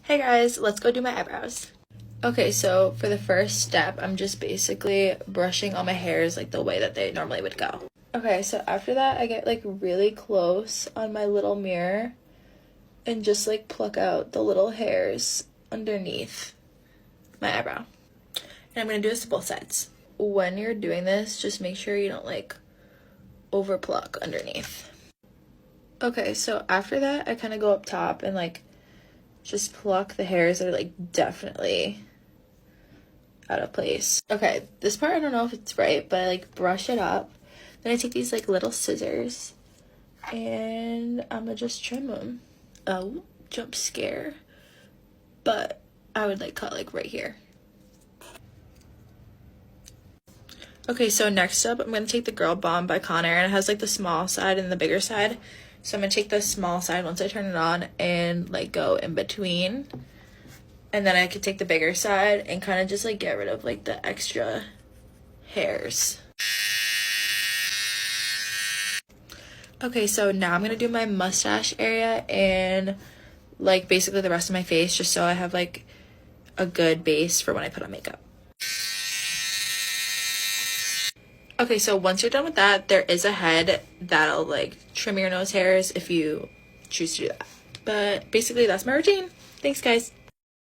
Hey guys, let's go do my eyebrows. Okay, so for the first step, I'm just basically brushing all my hairs like the way that they normally would go. Okay, so after that, I get like really close on my little mirror and just like pluck out the little hairs underneath my eyebrow. And I'm gonna do this to both sides. When you're doing this, just make sure you don't like over pluck underneath. Okay, so after that, I kind of go up top and like just pluck the hairs that are like definitely out of place. Okay, this part I don't know if it's right, but I like brush it up. Then I take these like little scissors and I'm gonna just trim them. Oh, jump scare. But I would like cut like right here. Okay, so next up I'm gonna take the GIRLBOMB by Conair, and it has like the small side and the bigger side. So I'm gonna take the small side once I turn it on and like go in between. And then I could take the bigger side and kind of just like get rid of like the extra hairs. Okay, so now I'm gonna do my mustache area and like basically the rest of my face, just so I have like a good base for when I put on makeup. Okay, so once you're done with that, there is a head that'll like trim your nose hairs if you choose to do that. But basically that's my routine. Thanks guys.